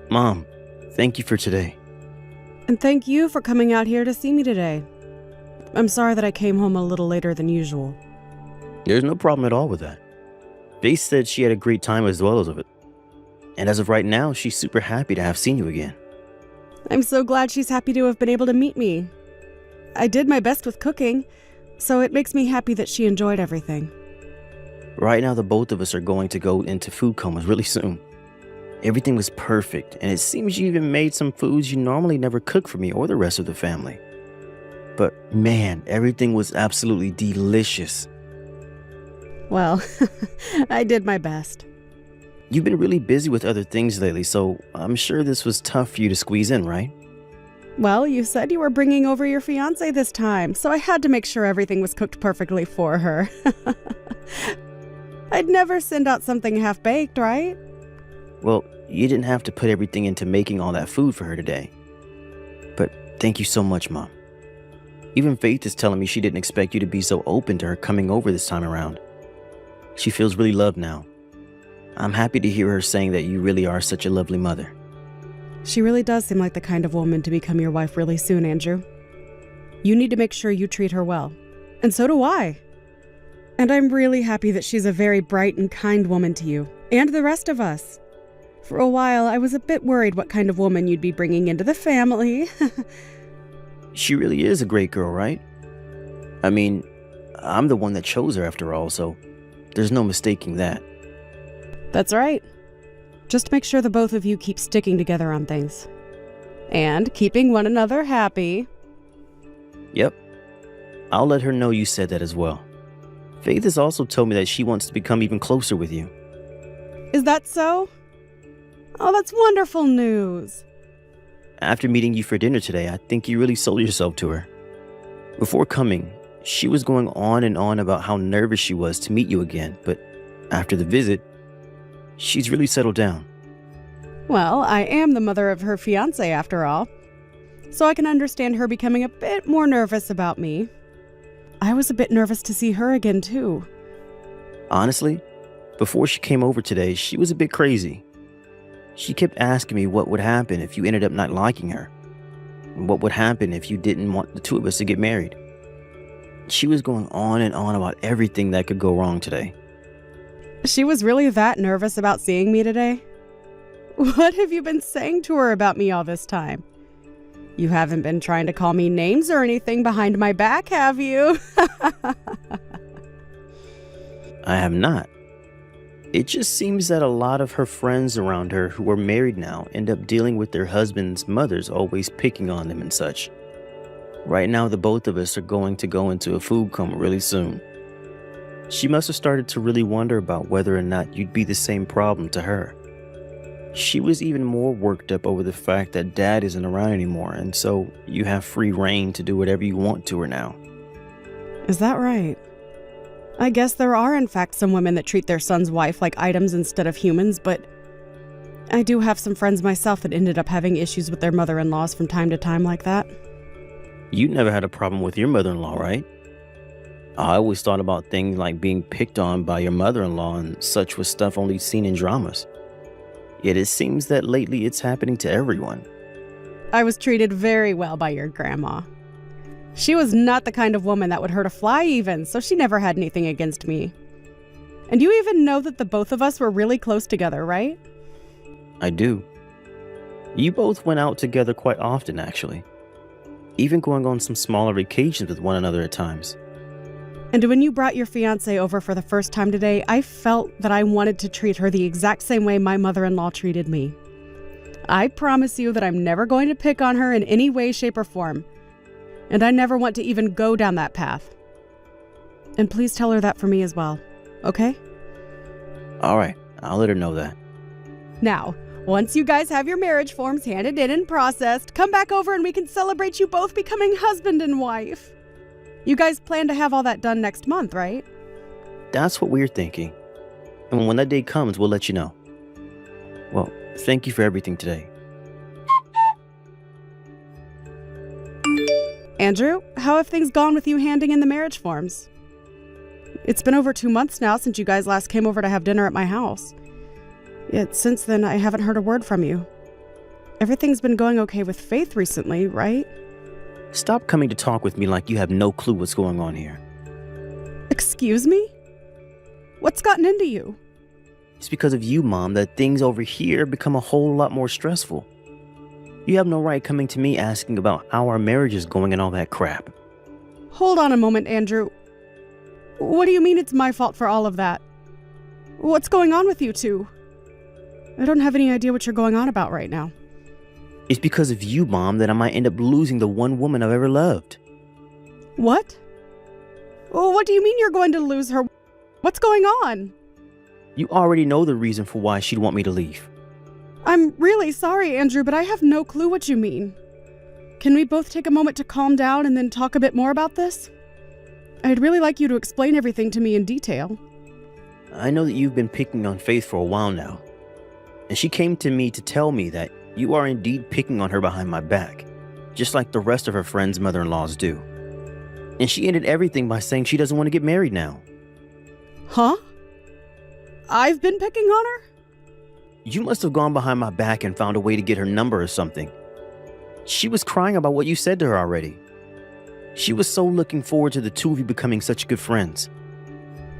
Mom, thank you for today. And thank you for coming out here to see me today. I'm sorry that I came home a little later than usual. There's no problem at all with that. Faith said she had a great time as well as of it. And as of right now, she's super happy to have seen you again. I'm so glad she's happy to have been able to meet me. I did my best with cooking, so it makes me happy that she enjoyed everything. Right now, the both of us are going to go into food comas really soon. Everything was perfect, and it seems you even made some foods you normally never cook for me or the rest of the family. But man, everything was absolutely delicious. Well, I did my best. You've been really busy with other things lately, so I'm sure this was tough for you to squeeze in, right? Well, you said you were bringing over your fiancé this time, so I had to make sure everything was cooked perfectly for her. I'd never send out something half-baked, right? Well, you didn't have to put everything into making all that food for her today. But thank you so much, Mom. Even Faith is telling me she didn't expect you to be so open to her coming over this time around. She feels really loved now. I'm happy to hear her saying that you really are such a lovely mother. She really does seem like the kind of woman to become your wife really soon, Andrew. You need to make sure you treat her well. And so do I. And I'm really happy that she's a very bright and kind woman to you, and the rest of us. For a while, I was a bit worried what kind of woman you'd be bringing into the family. She really is a great girl, right? I mean, I'm the one that chose her after all, so there's no mistaking that. That's right. Just make sure the both of you keep sticking together on things. And keeping one another happy. Yep. I'll let her know you said that as well. Faith has also told me that she wants to become even closer with you. Is that so? Oh, that's wonderful news. After meeting you for dinner today, I think you really sold yourself to her. Before coming, she was going on and on about how nervous she was to meet you again, but after the visit, she's really settled down. Well, I am the mother of her fiancé after all, so I can understand her becoming a bit more nervous about me. I was a bit nervous to see her again, too. Honestly, before she came over today, she was a bit crazy. She kept asking me what would happen if you ended up not liking her. What would happen if you didn't want the two of us to get married. She was going on and on about everything that could go wrong today. She was really that nervous about seeing me today? What have you been saying to her about me all this time? You haven't been trying to call me names or anything behind my back, have you? I have not. It just seems that a lot of her friends around her who are married now end up dealing with their husbands' mothers always picking on them and such. Right now, the both of us are going to go into a food coma really soon. She must have started to really wonder about whether or not you'd be the same problem to her. She was even more worked up over the fact that Dad isn't around anymore, and so you have free reign to do whatever you want to her now. Is that right? I guess there are in fact some women that treat their son's wife like items instead of humans, but I do have some friends myself that ended up having issues with their mother-in-laws from time to time like that. You never had a problem with your mother-in-law, right? I always thought about things like being picked on by your mother-in-law and such was stuff only seen in dramas. Yet it seems that lately it's happening to everyone. I was treated very well by your grandma. She was not the kind of woman that would hurt a fly even, so she never had anything against me. And you even know that the both of us were really close together, right? I do. You both went out together quite often, actually. Even going on some smaller vacations with one another at times. And when you brought your fiancé over for the first time today, I felt that I wanted to treat her the exact same way my mother-in-law treated me. I promise you that I'm never going to pick on her in any way, shape, or form. And I never want to even go down that path. And please tell her that for me as well, okay? All right, I'll let her know that. Now, once you guys have your marriage forms handed in and processed, come back over and we can celebrate you both becoming husband and wife. You guys plan to have all that done next month, right? That's what we're thinking. And when that day comes, we'll let you know. Well, thank you for everything today. Andrew, how have things gone with you handing in the marriage forms? It's been over 2 months now since you guys last came over to have dinner at my house. Yet since then, I haven't heard a word from you. Everything's been going okay with Faith recently, right? Stop coming to talk with me like you have no clue what's going on here. Excuse me? What's gotten into you? It's because of you, Mom, that things over here become a whole lot more stressful. You have no right coming to me asking about how our marriage is going and all that crap. Hold on a moment, Andrew. What do you mean it's my fault for all of that? What's going on with you two? I don't have any idea what you're going on about right now. It's because of you, Mom, that I might end up losing the one woman I've ever loved. What? Well, what do you mean you're going to lose her? What's going on? You already know the reason for why she'd want me to leave. I'm really sorry, Andrew, but I have no clue what you mean. Can we both take a moment to calm down and then talk a bit more about this? I'd really like you to explain everything to me in detail. I know that you've been picking on Faith for a while now, and she came to me to tell me that you are indeed picking on her behind my back, just like the rest of her friends' mother-in-laws do. And she ended everything by saying she doesn't want to get married now. Huh? I've been picking on her? You must have gone behind my back and found a way to get her number or something. She was crying about what you said to her already. She was so looking forward to the two of you becoming such good friends.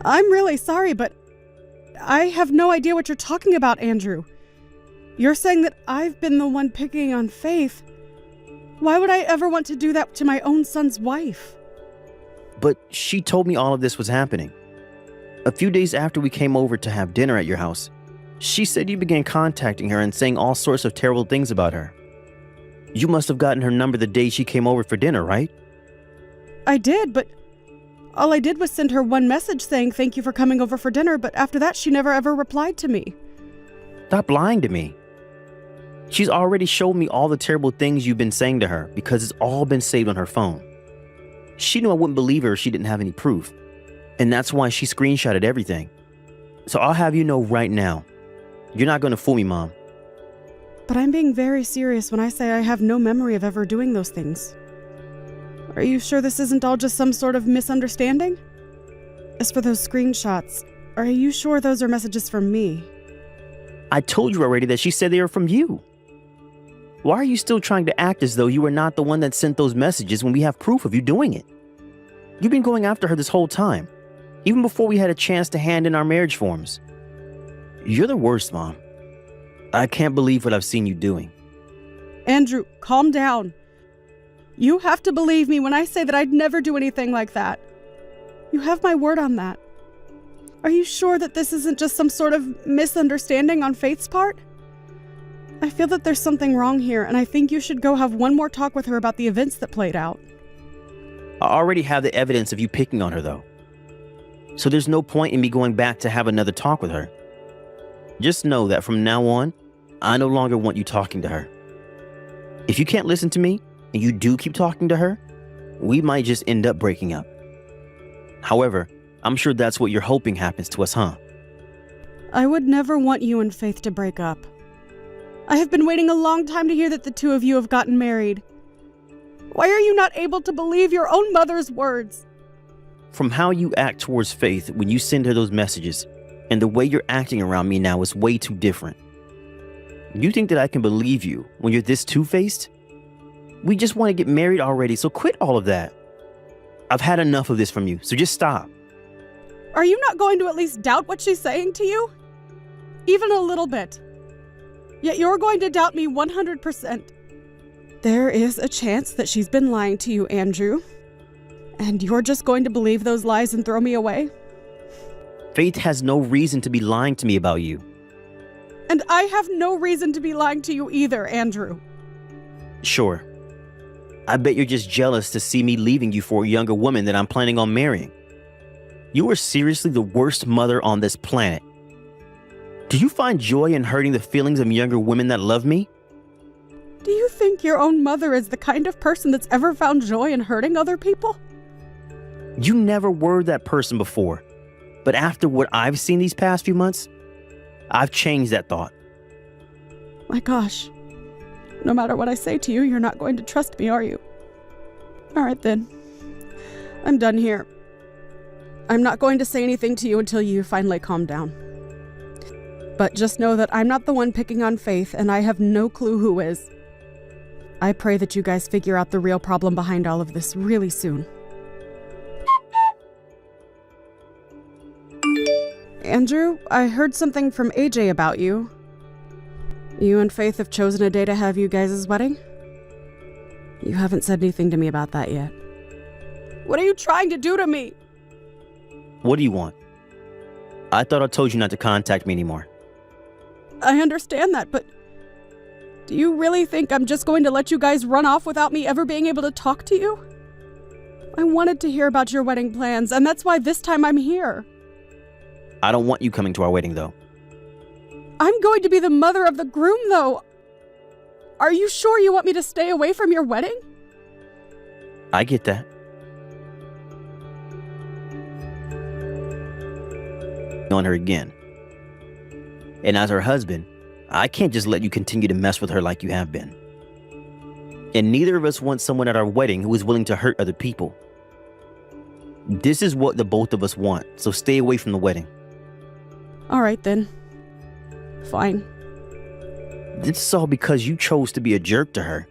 I'm really sorry, but I have no idea what you're talking about, Andrew. You're saying that I've been the one picking on Faith. Why would I ever want to do that to my own son's wife? But she told me all of this was happening. A few days after we came over to have dinner at your house, she said you began contacting her and saying all sorts of terrible things about her. You must have gotten her number the day she came over for dinner, right? I did, but all I did was send her one message saying thank you for coming over for dinner, but after that she never ever replied to me. Stop lying to me. She's already showed me all the terrible things you've been saying to her because it's all been saved on her phone. She knew I wouldn't believe her if she didn't have any proof, and that's why she screenshotted everything. So I'll have you know right now, you're not going to fool me, Mom. But I'm being very serious when I say I have no memory of ever doing those things. Are you sure this isn't all just some sort of misunderstanding? As for those screenshots, are you sure those are messages from me? I told you already that she said they were from you. Why are you still trying to act as though you were not the one that sent those messages when we have proof of you doing it? You've been going after her this whole time, even before we had a chance to hand in our marriage forms. You're the worst, Mom. I can't believe what I've seen you doing. Andrew, calm down. You have to believe me when I say that I'd never do anything like that. You have my word on that. Are you sure that this isn't just some sort of misunderstanding on Faith's part? I feel that there's something wrong here, and I think you should go have one more talk with her about the events that played out. I already have the evidence of you picking on her, though. So there's no point in me going back to have another talk with her. Just know that from now on, I no longer want you talking to her. If you can't listen to me, and you do keep talking to her, we might just end up breaking up. However, I'm sure that's what you're hoping happens to us, huh? I would never want you and Faith to break up. I have been waiting a long time to hear that the two of you have gotten married. Why are you not able to believe your own mother's words? From how you act towards Faith when you send her those messages, and the way you're acting around me now is way too different. You think that I can believe you when you're this two-faced? We just want to get married already, so quit all of that. I've had enough of this from you, so just stop. Are you not going to at least doubt what she's saying to you? Even a little bit. Yet you're going to doubt me 100%. There is a chance that she's been lying to you, Andrew. And you're just going to believe those lies and throw me away? Faith has no reason to be lying to me about you. And I have no reason to be lying to you either, Andrew. Sure. I bet you're just jealous to see me leaving you for a younger woman that I'm planning on marrying. You are seriously the worst mother on this planet. Do you find joy in hurting the feelings of younger women that love me? Do you think your own mother is the kind of person that's ever found joy in hurting other people? You never were that person before. But after what I've seen these past few months, I've changed that thought. My gosh. No matter what I say to you, you're not going to trust me, are you? All right, then. I'm done here. I'm not going to say anything to you until you finally calm down. But just know that I'm not the one picking on Faith, and I have no clue who is. I pray that you guys figure out the real problem behind all of this really soon. Andrew, I heard something from AJ about you. You and Faith have chosen a day to have you guys' wedding? You haven't said anything to me about that yet. What are you trying to do to me? What do you want? I thought I told you not to contact me anymore. I understand that, but do you really think I'm just going to let you guys run off without me ever being able to talk to you? I wanted to hear about your wedding plans, and that's why this time I'm here. I don't want you coming to our wedding, though. I'm going to be the mother of the groom, though. Are you sure you want me to stay away from your wedding? I get that. On her again. And as her husband, I can't just let you continue to mess with her like you have been. And neither of us want someone at our wedding who is willing to hurt other people. This is what the both of us want, so stay away from the wedding. All right, then. Fine. This is all because you chose to be a jerk to her.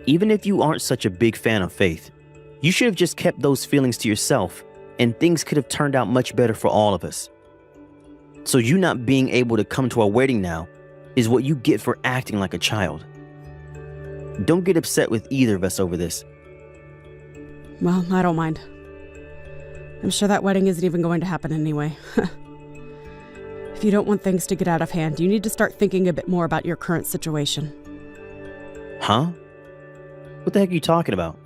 Even if you aren't such a big fan of Faith, you should have just kept those feelings to yourself, and things could have turned out much better for all of us. So you not being able to come to our wedding now is what you get for acting like a child. Don't get upset with either of us over this. Well, I don't mind. I'm sure that wedding isn't even going to happen anyway. If you don't want things to get out of hand, you need to start thinking a bit more about your current situation. Huh? What the heck are you talking about?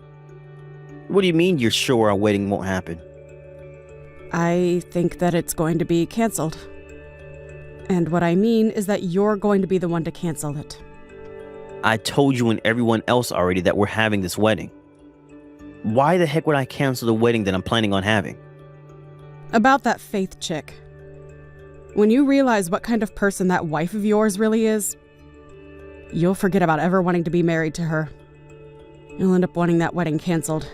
What do you mean you're sure our wedding won't happen? I think that it's going to be canceled. And what I mean is that you're going to be the one to cancel it. I told you and everyone else already that we're having this wedding. Why the heck would I cancel the wedding that I'm planning on having? About that Faith chick. When you realize what kind of person that wife of yours really is, you'll forget about ever wanting to be married to her. You'll end up wanting that wedding canceled,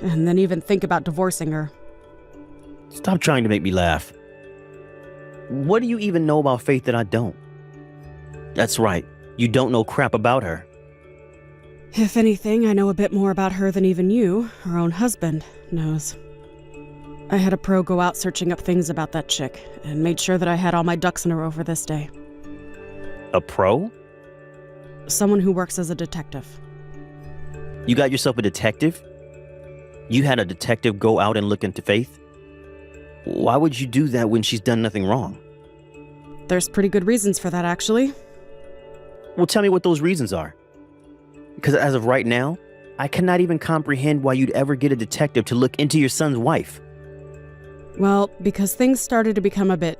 and then even think about divorcing her. Stop trying to make me laugh. What do you even know about Faith that I don't? That's right, you don't know crap about her. If anything, I know a bit more about her than even you, her own husband, knows. I had a pro go out searching up things about that chick, and made sure that I had all my ducks in a row for this day. A pro? Someone who works as a detective. You got yourself a detective? You had a detective go out and look into Faith? Why would you do that when she's done nothing wrong? There's pretty good reasons for that, actually. Well, tell me what those reasons are. Because as of right now, I cannot even comprehend why you'd ever get a detective to look into your son's wife. Well, because things started to become a bit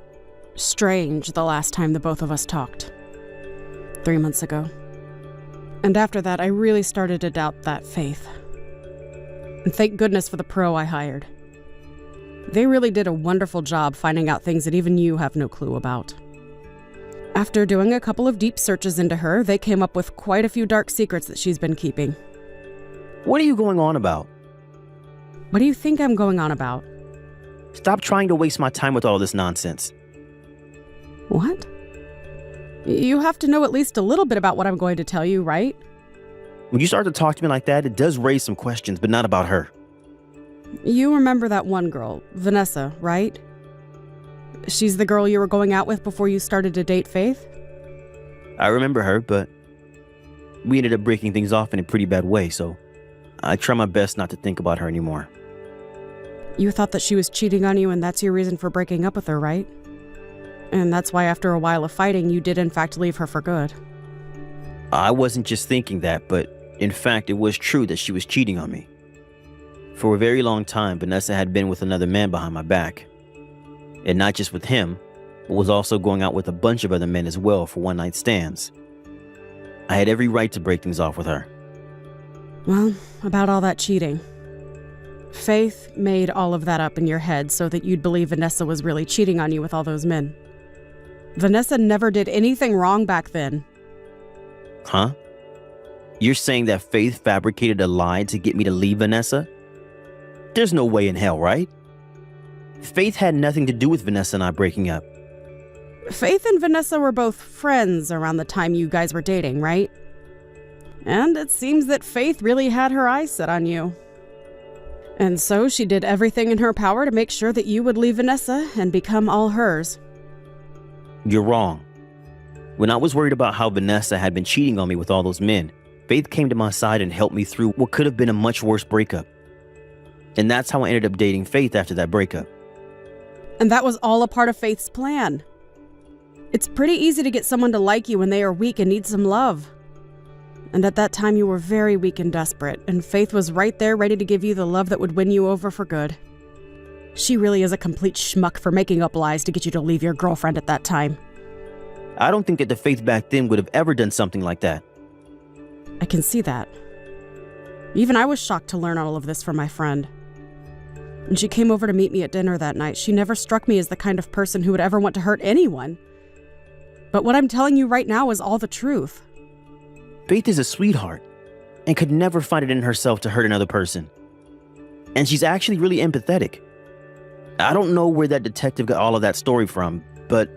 strange the last time the both of us talked. 3 months ago. And after that, I really started to doubt that Faith. And thank goodness for the pro I hired. They really did a wonderful job finding out things that even you have no clue about. After doing a couple of deep searches into her, they came up with quite a few dark secrets that she's been keeping. What are you going on about? What do you think I'm going on about? Stop trying to waste my time with all this nonsense. What? You have to know at least a little bit about what I'm going to tell you, right? When you start to talk to me like that, it does raise some questions, but not about her. You remember that one girl, Vanessa, right? She's the girl you were going out with before you started to date Faith? I remember her, but we ended up breaking things off in a pretty bad way, so I try my best not to think about her anymore. You thought that she was cheating on you, and that's your reason for breaking up with her, right? And that's why after a while of fighting, you did in fact leave her for good. I wasn't just thinking that, but in fact, it was true that she was cheating on me. For a very long time, Vanessa had been with another man behind my back. And not just with him, but was also going out with a bunch of other men as well for one-night stands. I had every right to break things off with her. Well, about all that cheating. Faith made all of that up in your head so that you'd believe Vanessa was really cheating on you with all those men. Vanessa never did anything wrong back then. Huh? You're saying that Faith fabricated a lie to get me to leave Vanessa? There's no way in hell, right? Faith had nothing to do with Vanessa and I breaking up. Faith and Vanessa were both friends around the time you guys were dating, right? And it seems that Faith really had her eyes set on you. And so she did everything in her power to make sure that you would leave Vanessa and become all hers. You're wrong. When I was worried about how Vanessa had been cheating on me with all those men, Faith came to my side and helped me through what could have been a much worse breakup. And that's how I ended up dating Faith after that breakup. And that was all a part of Faith's plan. It's pretty easy to get someone to like you when they are weak and need some love. And at that time you were very weak and desperate, and Faith was right there ready to give you the love that would win you over for good. She really is a complete schmuck for making up lies to get you to leave your girlfriend at that time. I don't think that the Faith back then would have ever done something like that. I can see that. Even I was shocked to learn all of this from my friend. When she came over to meet me at dinner that night, she never struck me as the kind of person who would ever want to hurt anyone. But what I'm telling you right now is all the truth. Faith is a sweetheart and could never find it in herself to hurt another person. And she's actually really empathetic. I don't know where that detective got all of that story from, but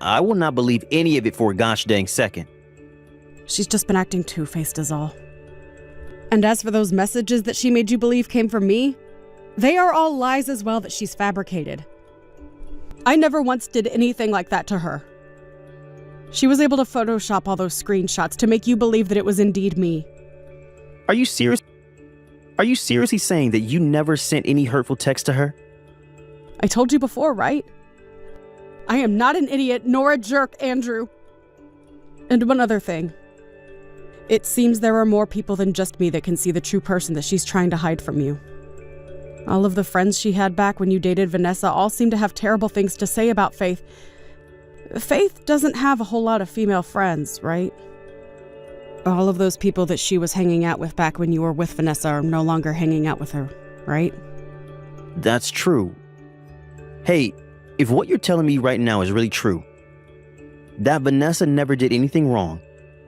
I will not believe any of it for a gosh dang second. She's just been acting two-faced is all. And as for those messages that she made you believe came from me, they are all lies as well that she's fabricated. I never once did anything like that to her. She was able to Photoshop all those screenshots to make you believe that it was indeed me. Are you serious? Are you seriously saying that you never sent any hurtful text to her? I told you before, right? I am not an idiot nor a jerk, Andrew. And one other thing. It seems there are more people than just me that can see the true person that she's trying to hide from you. All of the friends she had back when you dated Vanessa all seem to have terrible things to say about Faith. Faith doesn't have a whole lot of female friends, right? All of those people that she was hanging out with back when you were with Vanessa are no longer hanging out with her, right? That's true. Hey, if what you're telling me right now is really true, that Vanessa never did anything wrong,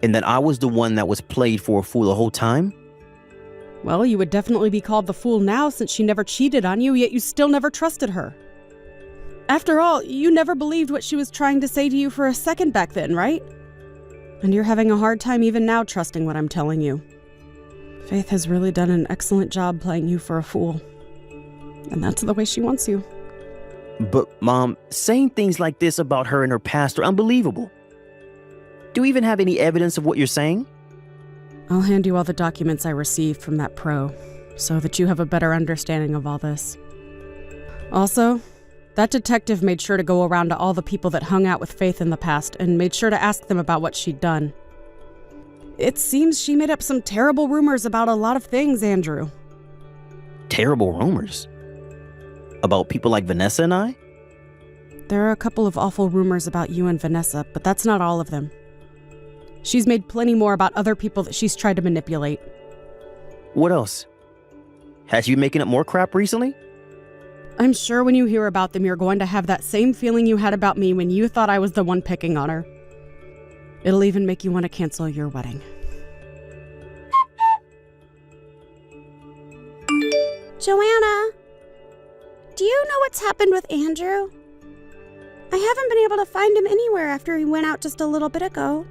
and that I was the one that was played for a fool the whole time? Well, you would definitely be called the fool now since she never cheated on you, yet you still never trusted her. After all, you never believed what she was trying to say to you for a second back then, right? And you're having a hard time even now trusting what I'm telling you. Faith has really done an excellent job playing you for a fool. And that's the way she wants you. But, Mom, saying things like this about her and her past are unbelievable. Do you even have any evidence of what you're saying? I'll hand you all the documents I received from that pro, so that you have a better understanding of all this. Also, that detective made sure to go around to all the people that hung out with Faith in the past and made sure to ask them about what she'd done. It seems she made up some terrible rumors about a lot of things, Andrew. Terrible rumors? About people like Vanessa and I? There are a couple of awful rumors about you and Vanessa, but that's not all of them. She's made plenty more about other people that she's tried to manipulate. What else? Has she been making up more crap recently? I'm sure when you hear about them, you're going to have that same feeling you had about me when you thought I was the one picking on her. It'll even make you want to cancel your wedding. Joanna, do you know what's happened with Andrew? I haven't been able to find him anywhere after he went out just a little bit ago.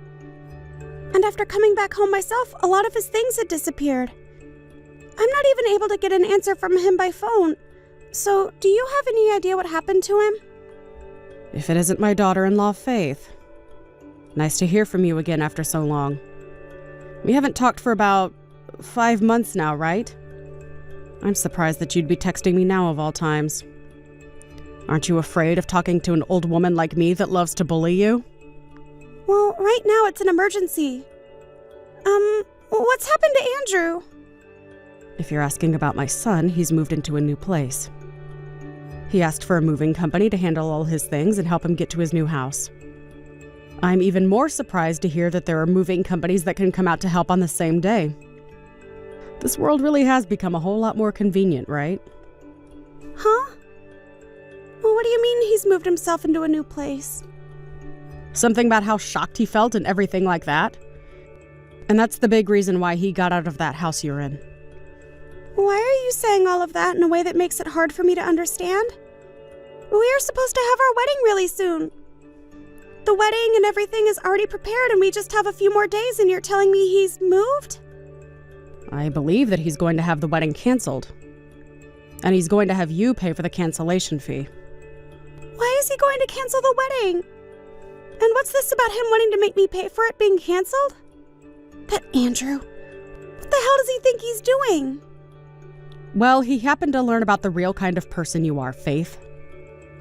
And after coming back home myself, a lot of his things had disappeared. I'm not even able to get an answer from him by phone. So, do you have any idea what happened to him? If it isn't my daughter-in-law, Faith. Nice to hear from you again after so long. We haven't talked for about 5 months now, right? I'm surprised that you'd be texting me now of all times. Aren't you afraid of talking to an old woman like me that loves to bully you? Well, right now it's an emergency. What's happened to Andrew? If you're asking about my son, he's moved into a new place. He asked for a moving company to handle all his things and help him get to his new house. I'm even more surprised to hear that there are moving companies that can come out to help on the same day. This world really has become a whole lot more convenient, right? Huh? Well, what do you mean he's moved himself into a new place? Something about how shocked he felt and everything like that. And that's the big reason why he got out of that house you're in. Why are you saying all of that in a way that makes it hard for me to understand? We are supposed to have our wedding really soon. the wedding and everything is already prepared and we just have a few more days and you're telling me he's moved? I believe that he's going to have the wedding canceled. And he's going to have you pay for the cancellation fee. Why is he going to cancel the wedding? And what's this about him wanting to make me pay for it being canceled? That Andrew, what the hell does he think he's doing? Well, he happened to learn about the real kind of person you are, Faith.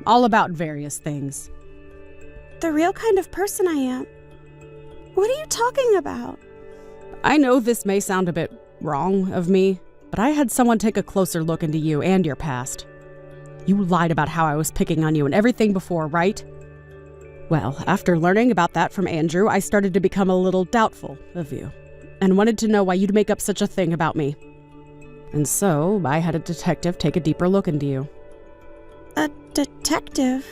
All about various things. The real kind of person I am? What are you talking about? I know this may sound a bit wrong of me, but I had someone take a closer look into you and your past. You lied about how I was picking on you and everything before, right? Well, after learning about that from Andrew, I started to become a little doubtful of you and wanted to know why you'd make up such a thing about me. And so I had a detective take a deeper look into you. A detective?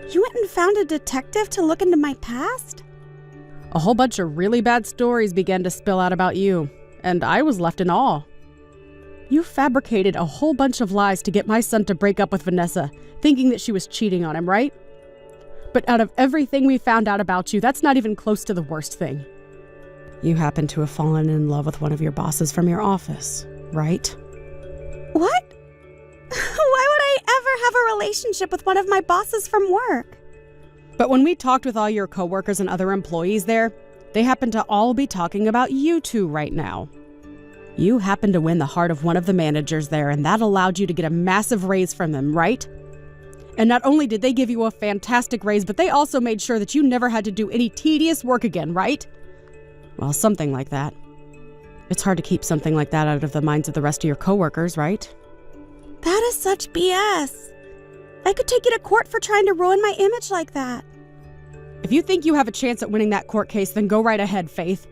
You went and found a detective to look into my past? A whole bunch of really bad stories began to spill out about you, and I was left in awe. You fabricated a whole bunch of lies to get my son to break up with Vanessa, thinking that she was cheating on him, right? But out of everything we found out about you, that's not even close to the worst thing. You happen to have fallen in love with one of your bosses from your office, right? What? Why would I ever have a relationship with one of my bosses from work? But when we talked with all your coworkers and other employees there, they happen to all be talking about you two right now. You happened to win the heart of one of the managers there, and that allowed you to get a massive raise from them, right? And not only did they give you a fantastic raise, but they also made sure that you never had to do any tedious work again, right? Well, something like that. It's hard to keep something like that out of the minds of the rest of your coworkers, right? That is such BS. I could take you to court for trying to ruin my image like that. If you think you have a chance at winning that court case, then go right ahead, Faith.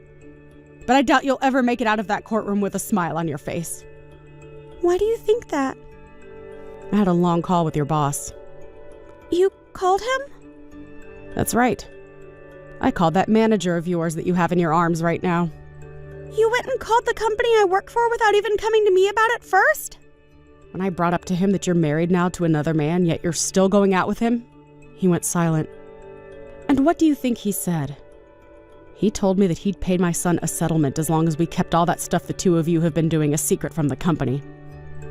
But I doubt you'll ever make it out of that courtroom with a smile on your face. Why do you think that? I had a long call with your boss. You called him? That's right. I called that manager of yours that you have in your arms right now. You went and called the company I work for without even coming to me about it first? When I brought up to him that you're married now to another man, yet you're still going out with him, he went silent. And what do you think he said? He told me that he'd paid my son a settlement as long as we kept all that stuff the two of you have been doing a secret from the company.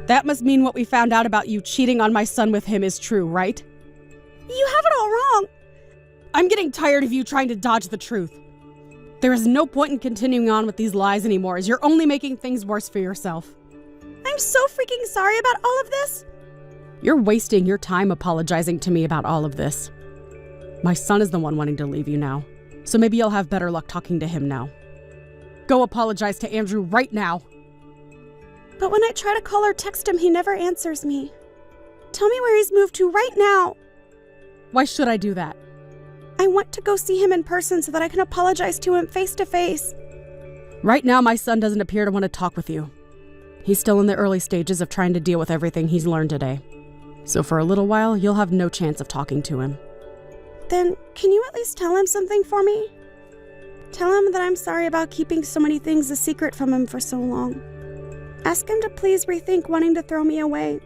That must mean what we found out about you cheating on my son with him is true, right? You have it all wrong. I'm getting tired of you trying to dodge the truth. There is no point in continuing on with these lies anymore, as you're only making things worse for yourself. I'm so freaking sorry about all of this. You're wasting your time apologizing to me about all of this. My son is the one wanting to leave you now, so maybe you'll have better luck talking to him now. Go apologize to Andrew right now. But when I try to call or text him, he never answers me. Tell me where he's moved to right now. Why should I do that? I want to go see him in person so that I can apologize to him face to face. Right now, my son doesn't appear to want to talk with you. He's still in the early stages of trying to deal with everything he's learned today. So for a little while, you'll have no chance of talking to him. Then, can you at least tell him something for me? Tell him that I'm sorry about keeping so many things a secret from him for so long. Ask him to please rethink wanting to throw me away.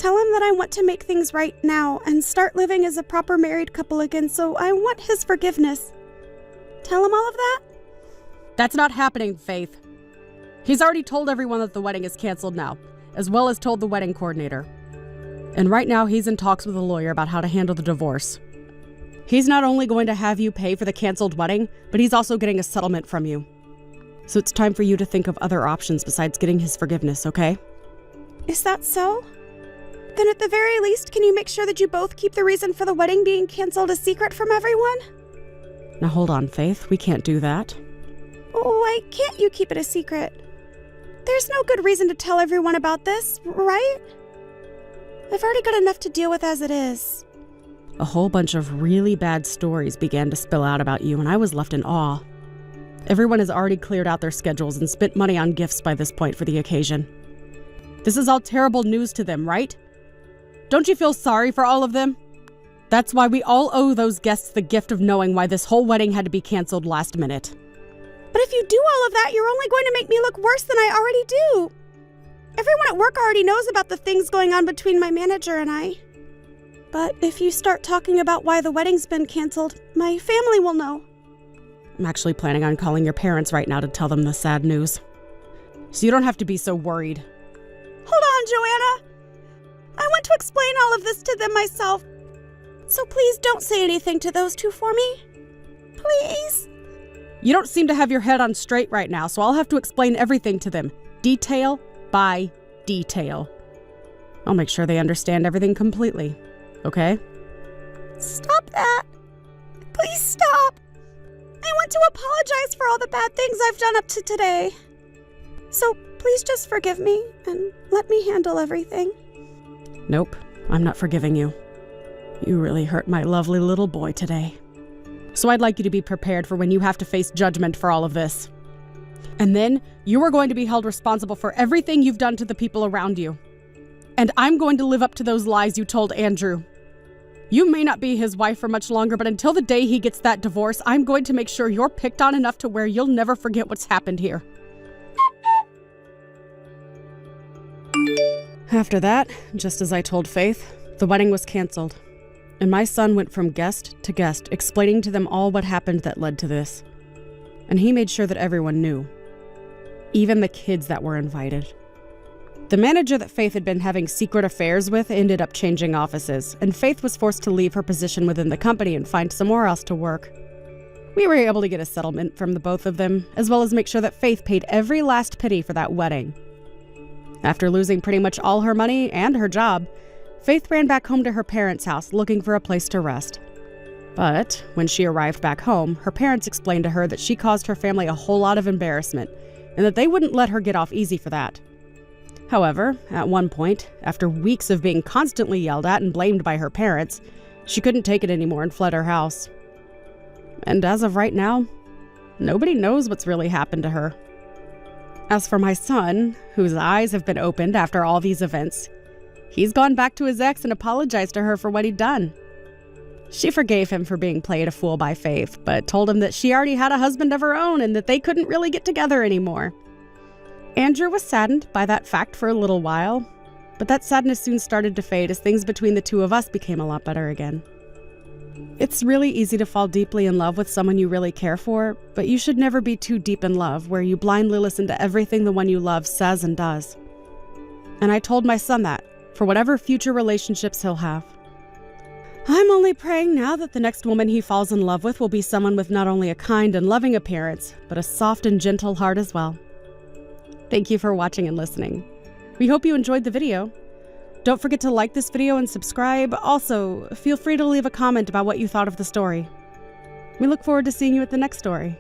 Tell him that I want to make things right now and start living as a proper married couple again, so I want his forgiveness. Tell him all of that? That's not happening, Faith. He's already told everyone that the wedding is canceled now, as well as told the wedding coordinator. And right now, he's in talks with a lawyer about how to handle the divorce. He's not only going to have you pay for the canceled wedding, but he's also getting a settlement from you. So it's time for you to think of other options besides getting his forgiveness, okay? Is that so? Then at the very least, can you make sure that you both keep the reason for the wedding being canceled a secret from everyone? Now hold on, Faith. We can't do that. Why can't you keep it a secret? There's no good reason to tell everyone about this, right? I've already got enough to deal with as it is. A whole bunch of really bad stories began to spill out about you, and I was left in awe. Everyone has already cleared out their schedules and spent money on gifts by this point for the occasion. This is all terrible news to them, right? Don't you feel sorry for all of them? That's why we all owe those guests the gift of knowing why this whole wedding had to be canceled last minute. But if you do all of that, you're only going to make me look worse than I already do. Everyone at work already knows about the things going on between my manager and I. But if you start talking about why the wedding's been canceled, my family will know. I'm actually planning on calling your parents right now to tell them the sad news. So you don't have to be so worried. Hold on, Joanna. I want to explain all of this to them myself. So please don't say anything to those two for me. Please. You don't seem to have your head on straight right now, so I'll have to explain everything to them, detail by detail. I'll make sure they understand everything completely, okay? Stop that. Please stop. I want to apologize for all the bad things I've done up to today. So please just forgive me and let me handle everything. Nope, I'm not forgiving you. You really hurt my lovely little boy today. So I'd like you to be prepared for when you have to face judgment for all of this. And then you are going to be held responsible for everything you've done to the people around you. And I'm going to live up to those lies you told Andrew. You may not be his wife for much longer, but until the day he gets that divorce, I'm going to make sure you're picked on enough to where you'll never forget what's happened here. After that, just as I told Faith, the wedding was canceled. And my son went from guest to guest, explaining to them all what happened that led to this. And he made sure that everyone knew. Even the kids that were invited. The manager that Faith had been having secret affairs with ended up changing offices, and Faith was forced to leave her position within the company and find somewhere else to work. We were able to get a settlement from the both of them, as well as make sure that Faith paid every last penny for that wedding. After losing pretty much all her money and her job, Faith ran back home to her parents' house looking for a place to rest. But when she arrived back home, her parents explained to her that she caused her family a whole lot of embarrassment, and that they wouldn't let her get off easy for that. However, at one point, after weeks of being constantly yelled at and blamed by her parents, she couldn't take it anymore and fled her house. And as of right now, nobody knows what's really happened to her. As for my son, whose eyes have been opened after all these events, he's gone back to his ex and apologized to her for what he'd done. She forgave him for being played a fool by Faith, but told him that she already had a husband of her own and that they couldn't really get together anymore. Andrew was saddened by that fact for a little while, but that sadness soon started to fade as things between the two of us became a lot better again. It's really easy to fall deeply in love with someone you really care for, but you should never be too deep in love where you blindly listen to everything the one you love says and does. And I told my son that, for whatever future relationships he'll have. I'm only praying now that the next woman he falls in love with will be someone with not only a kind and loving appearance, but a soft and gentle heart as well. Thank you for watching and listening. We hope you enjoyed the video. Don't forget to like this video and subscribe. Also, feel free to leave a comment about what you thought of the story. We look forward to seeing you at the next story.